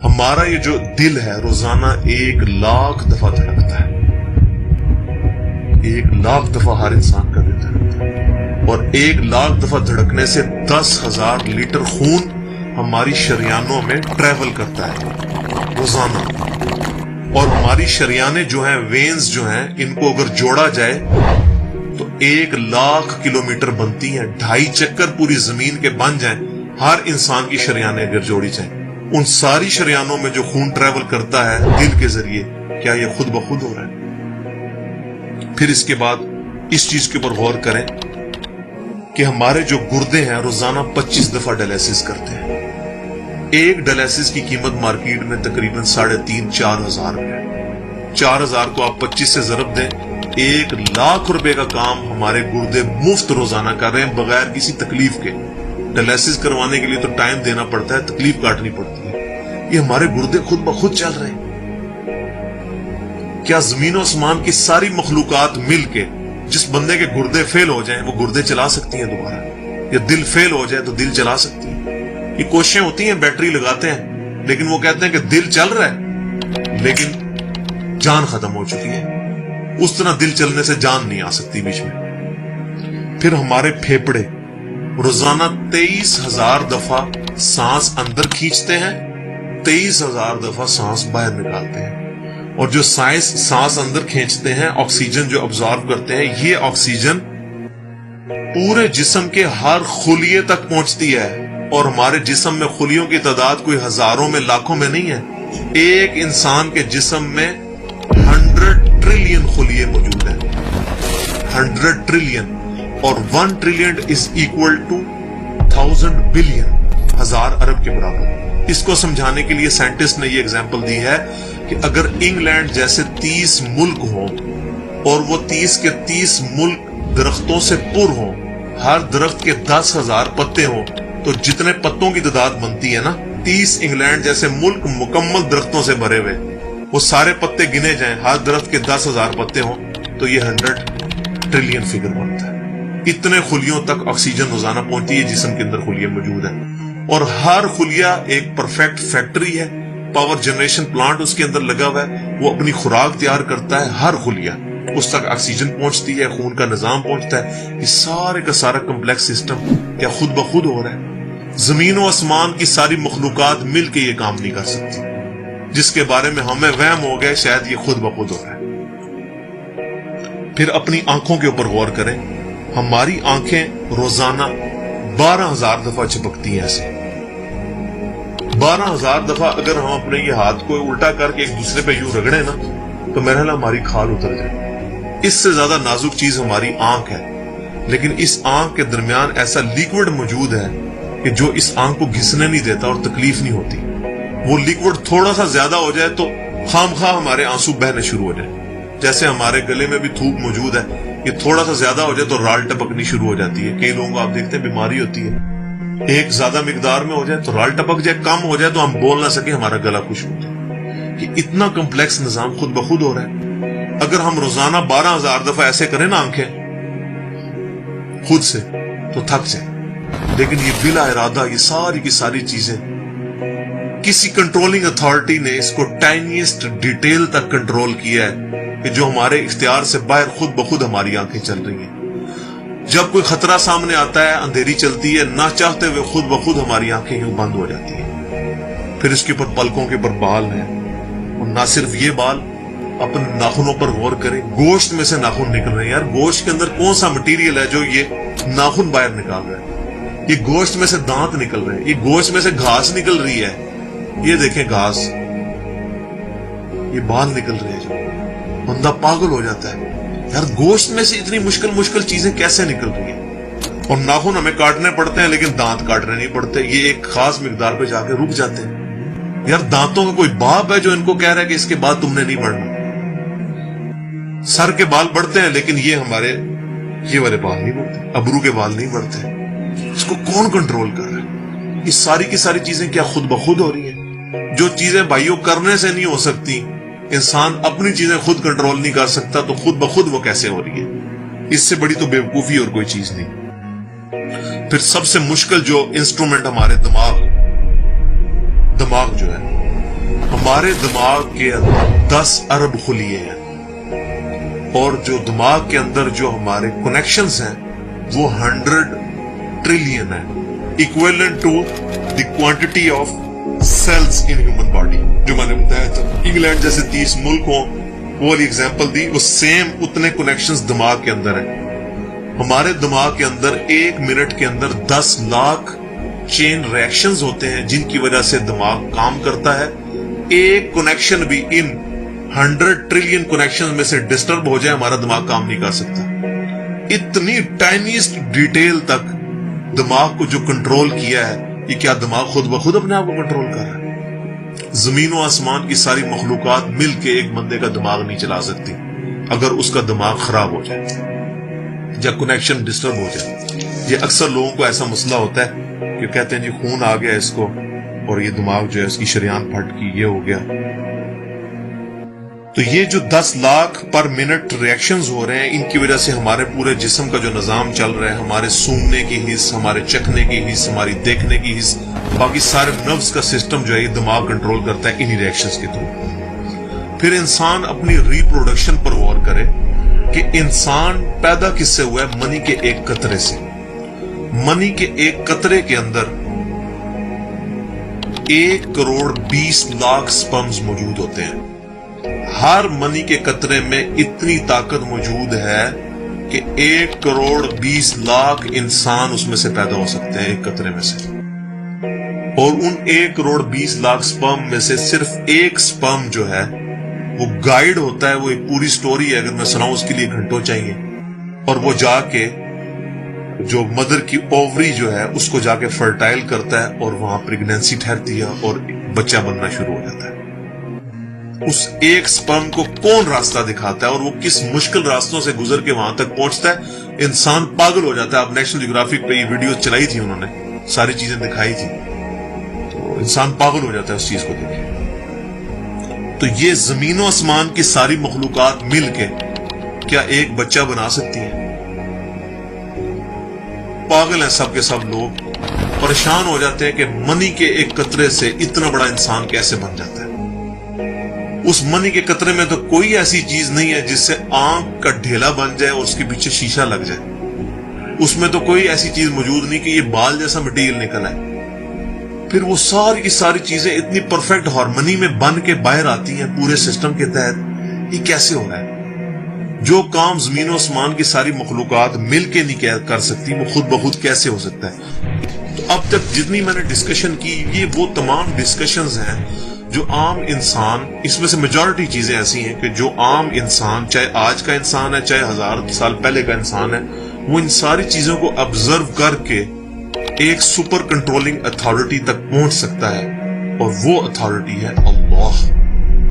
ہمارا یہ جو دل ہے روزانہ 1,00,000 دفعہ دھڑکتا ہے. 1,00,000 دفعہ ہر انسان کا دل دھڑکتا ہے، اور 1,00,000 دفعہ دھڑکنے سے 10,000 لیٹر خون ہماری شریانوں میں ٹریول کرتا ہے روزانہ. اور ہماری شریانیں جو ہیں، وینز جو ہیں، ان کو اگر جوڑا جائے تو 1,00,000 کلومیٹر بنتی ہیں. 2.5 چکر پوری زمین کے بن جائیں ہر انسان کی شریانیں اگر جوڑی جائیں. ان ساری شریانوں میں جو خون ٹریول کرتا ہے دل کے ذریعے، کیا یہ خود بخود ہو رہا ہے؟ پھر اس کے بعد اس چیز کے اوپر غور کریں کہ ہمارے جو گردے ہیں روزانہ 25 دفعہ ڈائلیسس کرتے ہیں. ایک ڈائلیسس کی قیمت مارکیٹ میں تقریباً 3,500-4,000 روپے. 4,000 کو آپ 25 سے ضرب دیں، 1,00,000 روپے کا کام ہمارے گردے مفت روزانہ کر رہے ہیں بغیر کسی تکلیف کے. ڈائلیسس کروانے کے لیے تو ٹائم دینا پڑتا ہے، تکلیف کاٹنی پڑتی ہے. یہ ہمارے گردے خود بخود چل رہے ہیں. کیا زمین و آسمان کی ساری مخلوقات مل کے جس بندے کے گردے فیل ہو جائیں وہ گردے چلا سکتی ہیں دوبارہ؟ یا دل فیل ہو جائے تو دل چلا سکتی ہیں؟ یہ کوششیں ہوتی ہیں، بیٹری لگاتے ہیں، لیکن وہ کہتے ہیں کہ دل چل رہا ہے لیکن جان ختم ہو چکی ہے. اس طرح دل چلنے سے جان نہیں آ سکتی بیچ میں. پھر ہمارے پھیپڑے روزانہ 23,000 دفعہ سانس اندر کھینچتے ہیں، 23,000 دفعہ سانس باہر نکالتے ہیں. اور جو سانس اندر کھینچتے ہیں، آکسیجن جو ابزارو کرتے ہیں، یہ آکسیجن پورے جسم کے ہر خلیے تک پہنچتی ہے. اور ہمارے جسم میں خلیوں کی تعداد کوئی ہزاروں میں لاکھوں میں نہیں ہے. ایک انسان کے جسم میں 100 ٹریلین خلیے موجود ہیں. 100 ٹریلین، اور 1 trillion is equal to 1,000 billion, 1000 ارب کے برابر. اس کو سمجھانے کے لیے سائنٹسٹ نے یہ اگزامپل دی ہے کہ اگر انگلینڈ جیسے 30 ملک ہوں اور وہ 30 کے 30 ملک درختوں سے پر ہوں، ہر درخت کے 10,000 پتے ہوں، تو جتنے پتوں کی تعداد بنتی ہے نا، 30 انگلینڈ جیسے ملک مکمل درختوں سے بھرے ہوئے، وہ سارے پتے گنے جائیں، ہر درخت کے 10,000 پتے ہوں، تو یہ 100 ٹریلین فگر بنتا ہے. اتنے خلیوں تک آکسیجن روزانہ پہنچتی ہے، جسم کے اندر خلیے موجود ہیں. اور ہر خلیہ ایک پرفیکٹ فیکٹری ہے، پاور جنریشن پلانٹ اس کے اندر لگا ہوا ہے. وہ اپنی خوراک تیار کرتا ہے، ہر خلیہ اس تک آکسیجن پہنچتی ہے، خون کا نظام پہنچتا ہے. یہ سارے کا سارا کمپلیکس سسٹم کیا خود بخود ہو رہا ہے؟ زمین و آسمان کی ساری مخلوقات مل کے یہ کام نہیں کر سکتی، جس کے بارے میں ہمیں وہم ہو گئے شاید یہ خود بخود ہو رہا ہے. پھر اپنی آنکھوں کے اوپر غور کریں. ہماری آنکھیں روزانہ 12,000 دفعہ چپکتی ہیں. ایسے 12,000 دفعہ اگر ہم اپنے یہ ہاتھ کو الٹا کر کے ایک دوسرے پہ یوں رگڑیں نا، تو میرا خیال ہماری کھال اتر جائے. اس سے زیادہ نازک چیز ہماری آنکھ ہے، لیکن اس آنکھ کے درمیان ایسا لیکوڈ موجود ہے کہ جو اس آنکھ کو گھسنے نہیں دیتا اور تکلیف نہیں ہوتی. وہ لیکوڈ تھوڑا سا زیادہ ہو جائے تو خام خواہ ہمارے آنسو بہنے شروع ہو جائیں. جیسے ہمارے گلے میں بھی تھوک موجود ہے، یہ تھوڑا سا زیادہ ہو جائے تو رال ٹپکنی شروع ہو جاتی ہے. کئی لوگوں کو آپ دیکھتے ہیں بیماری ہوتی ہے، ایک زیادہ مقدار میں ہو جائے تو رال ٹپک جائے، کم ہو جائے تو ہم بول نہ سکیں، ہمارا گلا خشک ہو جائے. کہ اتنا کمپلیکس نظام خود بخود ہو رہا ہے. اگر ہم روزانہ 12,000 دفعہ ایسے کریں نا آنکھیں خود سے تو تھک جائیں. لیکن یہ بلا ارادہ یہ ساری کی ساری چیزیں کسی کنٹرولنگ اتھارٹی نے اس کو ٹائنیسٹ ڈیٹیل تک کنٹرول کیا ہے کہ جو ہمارے اختیار سے باہر خود بخود ہماری آنکھیں چل رہی ہیں. جب کوئی خطرہ سامنے آتا ہے، اندھیری چلتی ہے، نہ چاہتے ہوئے خود بخود ہماری آنکھیں یوں بند ہو جاتی ہیں. پھر اس کے اوپر پلکوں کے اوپر بال ہیں، اور نہ صرف یہ بال، اپنے ناخنوں پر غور کریں. گوشت میں سے ناخن نکل رہے ہیں. یار گوشت کے اندر کون سا مٹیریل ہے جو یہ ناخن باہر نکال رہا ہے؟ یہ گوشت میں سے دانت نکل رہے ہیں، یہ گوشت میں سے گھاس نکل رہی ہے. یہ دیکھیں گھاس، یہ بال نکل رہے ہیں. جو بندہ پاگل ہو جاتا ہے، یار گوشت میں سے اتنی مشکل چیزیں کیسے نکل رہی ہیں؟ اور ناخن ہمیں کاٹنے پڑتے ہیں لیکن دانت کاٹنے نہیں پڑتے. یہ ایک خاص مقدار پہ جا کے رک جاتے ہیں. یار دانتوں کا کوئی باپ ہے جو ان کو کہہ رہا ہے کہ اس کے بعد تم نے نہیں بڑھنا؟ سر کے بال بڑھتے ہیں لیکن یہ ہمارے یہ والے بال نہیں بڑھتے، ابرو کے بال نہیں بڑھتے. اس کو کون کنٹرول کر رہا ہے؟ یہ ساری کی ساری چیزیں کیا خود بخود ہو رہی ہیں؟ جو چیزیں بھائیوں کرنے سے نہیں ہو سکتی، انسان اپنی چیزیں خود کنٹرول نہیں کر سکتا، تو خود بخود وہ کیسے ہو رہی ہے؟ اس سے بڑی تو بیوقوفی اور کوئی چیز نہیں. پھر سب سے مشکل جو انسٹرومنٹ ہمارے دماغ جو ہے، ہمارے دماغ کے 10 ارب خلیے ہیں، اور جو دماغ کے اندر جو ہمارے کنیکشنز ہیں وہ 100 ٹریلین ہیں، equivalent to the quantity of cells in human body. جو میں نے بتایا تھا انگلینڈ جیسے 30 ملک ہوں، وہ والی ایگزامپل دی، وہ سیم اتنے کنیکشنز دماغ کے اندر ہیں۔ ہمارے دماغ کے اندر 1 منٹ کے اندر 10 لاکھ چین ریئیکشنز ہوتے ہیں جن کی وجہ سے دماغ کام کرتا ہے۔ ایک کنیکشن بھی ان 100 ٹریلین کنیکشن میں سے ڈسٹرب ہو جائے، ہمارا دماغ کام نہیں کر سکتا۔ اتنی ٹائنیسٹ ڈیٹیل تک دماغ کو جو کنٹرول کیا ہے، یہ کیا دماغ خود بخود اپنے آپ کو کنٹرول کر رہا ہے؟ زمین و آسمان کی ساری مخلوقات مل کے ایک بندے کا دماغ نہیں چلا سکتی اگر اس کا دماغ خراب ہو جائے یا کنیکشن ڈسٹرب ہو جائے۔ یہ اکثر لوگوں کو ایسا مسئلہ ہوتا ہے کہ کہتے ہیں جی خون آ گیا اس کو اور یہ دماغ جو ہے اس کی شریان پھٹ کی، یہ ہو گیا۔ تو یہ جو 10 لاکھ پر منٹ ریئیکشنز ہو رہے ہیں، ان کی وجہ سے ہمارے پورے جسم کا جو نظام چل رہا ہے، ہمارے سونگنے کی حص، ہمارے چکھنے کی حص، ہماری دیکھنے کی حص، باقی سارے نروز کا سسٹم جو ہے یہ دماغ کنٹرول کرتا ہے انہی ریئیکشنز کے تھرو۔ پھر انسان اپنی ری پروڈکشن پر غور کرے کہ انسان پیدا کس سے ہوا ہے؟ منی کے ایک قطرے سے۔ منی کے ایک قطرے کے اندر 1 کروڑ 20 لاکھ سپرمز موجود ہوتے ہیں۔ ہر منی کے قطرے میں اتنی طاقت موجود ہے کہ 1 کروڑ 20 لاکھ انسان اس میں سے پیدا ہو سکتے ہیں ایک قطرے میں سے، اور ان 1 کروڑ 20 لاکھ سپرم میں سے صرف ایک سپرم جو ہے وہ گائیڈ ہوتا ہے، وہ ایک پوری سٹوری ہے، اگر میں سناؤں اس کے لیے گھنٹوں چاہیے، اور وہ جا کے جو مدر کی اووری جو ہے اس کو جا کے فرٹائل کرتا ہے اور وہاں پریگنینسی ٹھہرتی ہے اور بچہ بننا شروع ہو جاتا ہے۔ اس ایک سپرم کو کون راستہ دکھاتا ہے اور وہ کس مشکل راستوں سے گزر کے وہاں تک پہنچتا ہے، انسان پاگل ہو جاتا ہے۔ اب نیشنل جیوگرافک پہ یہ ویڈیو چلائی تھی، انہوں نے ساری چیزیں دکھائی تھی، تو انسان پاگل ہو جاتا ہے اس چیز کو دیکھ کے۔ تو یہ زمین و آسمان کی ساری مخلوقات مل کے کیا ایک بچہ بنا سکتی ہیں؟ پاگل ہیں سب کے سب لوگ، پریشان ہو جاتے ہیں کہ منی کے ایک قطرے سے اتنا بڑا انسان کیسے بن جاتا ہے۔ اس منی کے قطرے میں تو کوئی ایسی چیز نہیں ہے جس سے آنکھ کا ڈھیلا بن جائے اور اس کے پیچھے شیشہ لگ جائے، اس میں تو کوئی ایسی چیز موجود نہیں کہ یہ بال جیسا مٹیریل نکل آئے۔ پھر وہ ساری کی ساری چیزیں اتنی پرفیکٹ ہارمنی میں بن کے باہر آتی ہیں پورے سسٹم کے تحت، یہ کیسے ہو رہا ہے؟ جو کام زمین و آسمان کی ساری مخلوقات مل کے نہیں کر سکتی، وہ خود بخود کیسے ہو سکتا ہے؟ تو اب تک جتنی میں نے ڈسکشن کی، یہ وہ تمام ڈسکشنز ہیں جو عام انسان، اس میں سے میجورٹی چیزیں ایسی ہیں کہ جو عام انسان، چاہے آج کا انسان ہے چاہے 1000 سال پہلے کا انسان ہے، وہ ان ساری چیزوں کو آبزرو کر کے ایک سپر کنٹرولنگ اتھارٹی تک پہنچ سکتا ہے، اور وہ اتھارٹی ہے اللہ۔